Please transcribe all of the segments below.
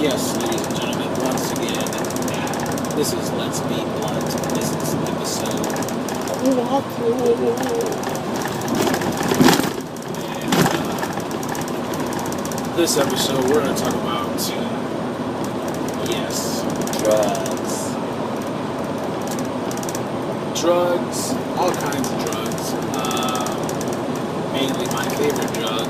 Yes, ladies and gentlemen, once again, this is Let's Be Blunt. This is episode 4. And this episode, we're going to talk about, yes, drugs. Drugs, all kinds of drugs. Mainly my favorite drug.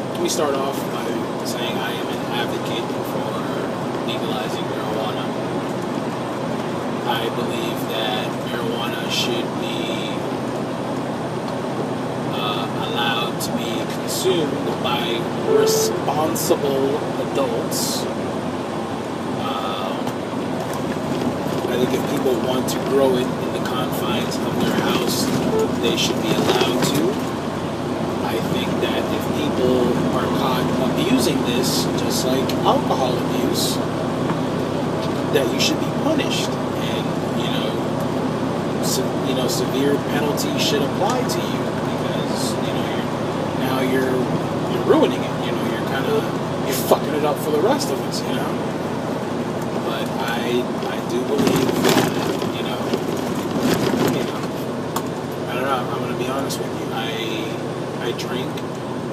Let me start off by saying I am an advocate for legalizing marijuana. I believe that marijuana should be allowed to be consumed by responsible adults. I think if people want to grow it in the confines of their house, they should be allowed to. I think that if people are caught abusing this, just like alcohol abuse, that you should be punished, and severe penalties should apply to you, because you're ruining it. You're fucking it up for the rest of us. But I do believe that I don't know. I'm gonna be honest with you. I drink,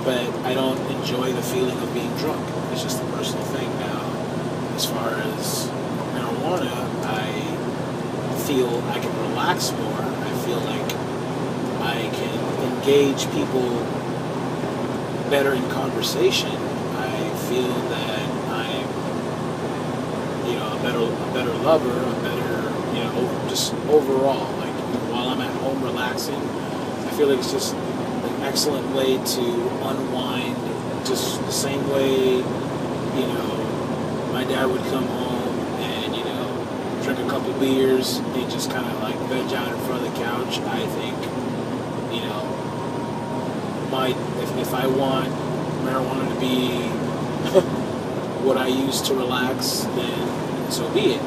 but I don't enjoy the feeling of being drunk. It's just a personal thing now. As far as marijuana, I feel I can relax more. I feel like I can engage people better in conversation. I feel that I'm, a better lover, a better, just overall. Like, while I'm at home relaxing, I feel like it's just excellent way to unwind, just the same way, my dad would come home and, drink a couple beers and just kind of like veg out in front of the couch. I think, if I want marijuana to be what I use to relax, then so be it.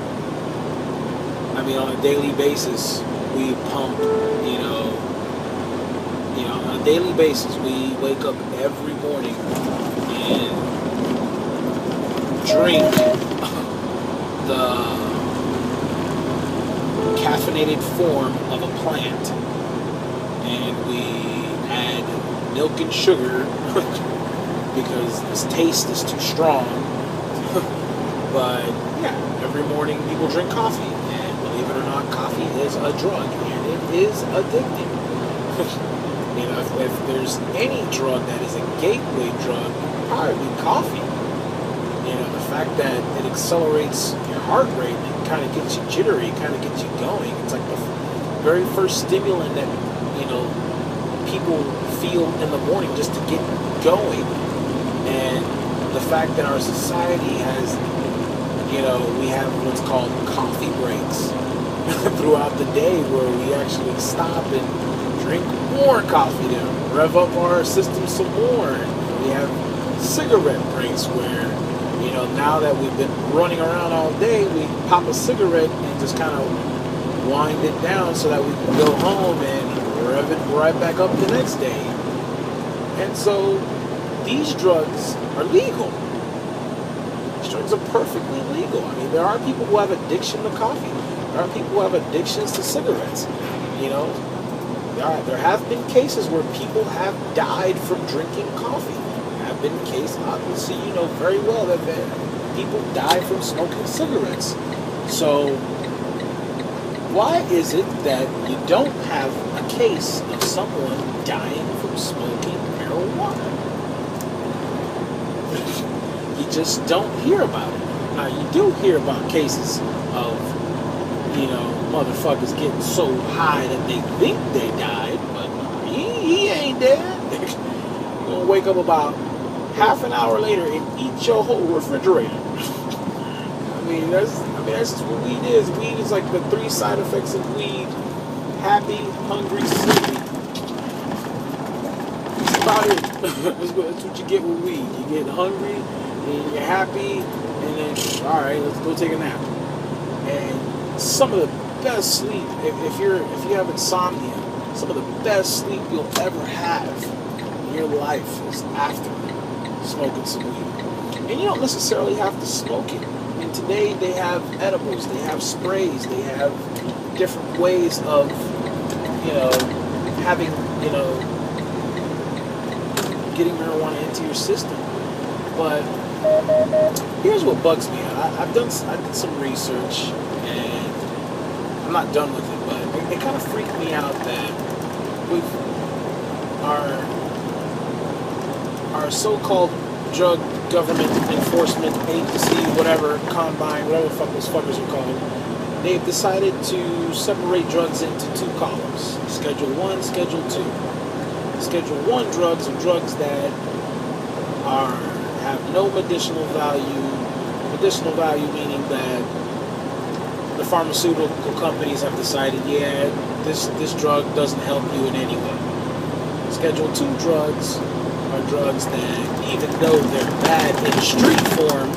I mean, on a daily basis, we pump, on a daily basis, we wake up every morning and drink the caffeinated form of a plant, and we add milk and sugar because this taste is too strong. But yeah, every morning people drink coffee, and believe it or not, coffee is a drug, and it is addicting. If there's any drug that is a gateway drug, it would probably be coffee. The fact that it accelerates your heart rate and kind of gets you jittery, kind of gets you going. It's like the very first stimulant that, people feel in the morning just to get going. And the fact that our society has, we have what's called coffee breaks throughout the day, where we actually stop and drink more coffee to rev up our system some more. We have cigarette breaks where, now that we've been running around all day, we pop a cigarette and just kind of wind it down so that we can go home and rev it right back up the next day. And so these drugs are legal. These drugs are perfectly legal. I mean, there are people who have addiction to coffee. There are people who have addictions to cigarettes. There have been cases where people have died from drinking coffee. There have been cases, obviously, very well that people die from smoking cigarettes. So why is it that you don't have a case of someone dying from smoking marijuana? You just don't hear about it. Now, you do hear about cases of, motherfuckers getting so high that they think they died, but he ain't dead. You're gonna wake up about half an hour later and eat your whole refrigerator. That's what weed is. Weed is like the 3 side effects of weed: happy, hungry, sleepy. That's about it. That's what you get with weed. You get hungry, and you're happy, and then, all right, let's go take a nap. And some of the best sleep, if you have insomnia, some of the best sleep you'll ever have. You're your life is after smoking some weed. And you don't necessarily have to smoke it. I mean, today they have edibles, they have sprays, they have different ways of, having, getting marijuana into your system. But here's what bugs me out. I did some research, and I'm not done with it, but it kind of freaked me out that with our so-called drug government enforcement agency, whatever, combine, whatever the fuck those fuckers are called, they've decided to separate drugs into two columns: Schedule 1, Schedule 2. Schedule 1 drugs are drugs that have no medicinal value. Medicinal value meaning that the pharmaceutical companies have decided, yeah, this drug doesn't help you in any way. Schedule 2 drugs are drugs that, even though they're bad in street form,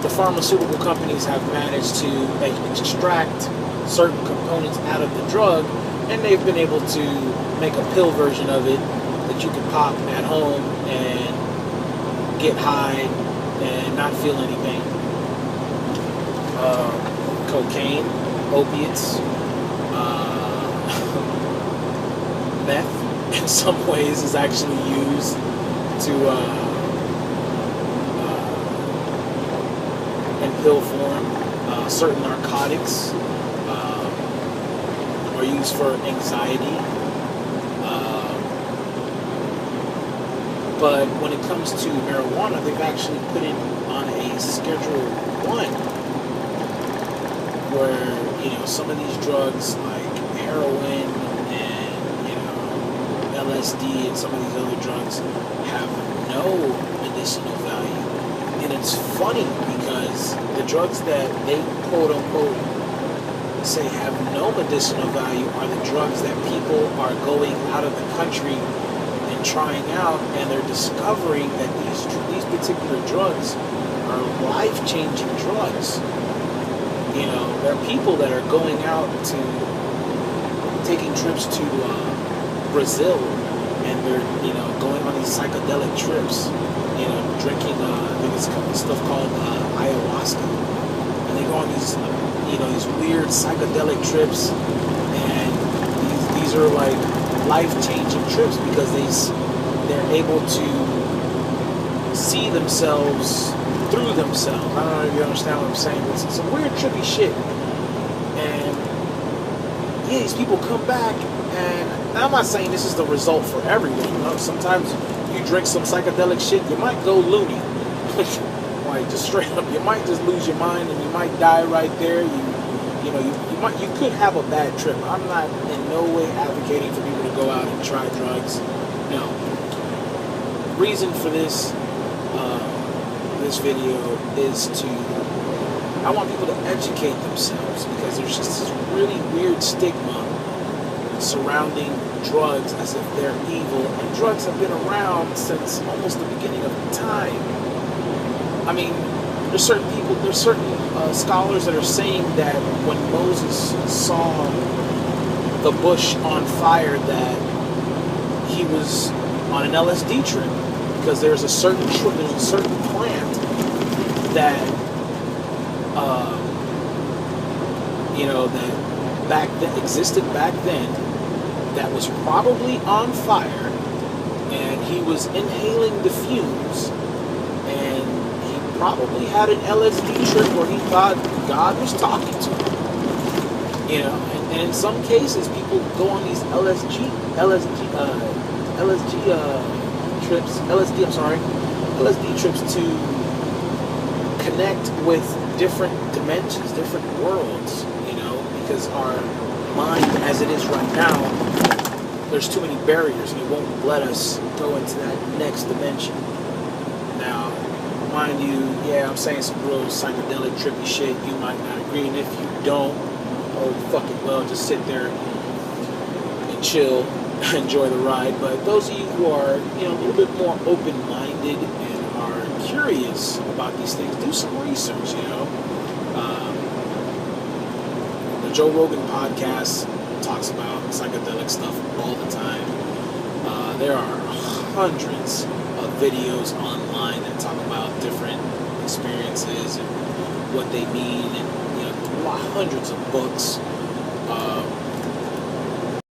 the pharmaceutical companies have managed to extract certain components out of the drug, and they've been able to make a pill version of it that you can pop at home and get high and not feel any pain. Cocaine, opiates, meth, in some ways, is actually used to in pill form. Certain narcotics are used for anxiety. But when it comes to marijuana, they've actually put it on a Schedule 1, where, some of these drugs like heroin and, LSD and some of these other drugs have no medicinal value. And it's funny because the drugs that they quote unquote say have no medicinal value are the drugs that people are going out of the country and trying out, and they're discovering that these particular drugs are life-changing drugs. There are people that are going out to taking trips to Brazil, and they're going on these psychedelic trips, drinking I think it's stuff called ayahuasca, and they go on these these weird psychedelic trips, and these are like life-changing trips because they're able to see themselves through themselves. I don't know if you understand what I'm saying, but it's some weird trippy shit. And yeah, these people come back, and I'm not saying this is the result for everyone. Sometimes you drink some psychedelic shit, you might go loony. Like, just straight up, you might just lose your mind and you might die right there. You could have a bad trip. I'm not in no way advocating for people to go out and try drugs. No. Reason for this video is I want people to educate themselves, because there's just this really weird stigma surrounding drugs as if they're evil, and drugs have been around since almost the beginning of time. I mean, there's certain scholars that are saying that when Moses saw the bush on fire, that he was on an LSD trip, because there's a certain plant that that existed back then, that was probably on fire, and he was inhaling the fumes, and he probably had an LSD trip where he thought God was talking to him. And in some cases, people go on these LSD trips to connect with different dimensions, different worlds, because our mind, as it is right now, there's too many barriers, and it won't let us go into that next dimension. Now, mind you, yeah, I'm saying some real psychedelic, trippy shit. You might not agree, and if you don't, oh, fucking well, just sit there and chill, enjoy the ride. But those of you who are, a little bit more open-minded and are curious about these things, do some research, The Joe Rogan podcast talks about psychedelic stuff all the time. There are hundreds of videos online that talk about different experiences and what they mean, and hundreds of books.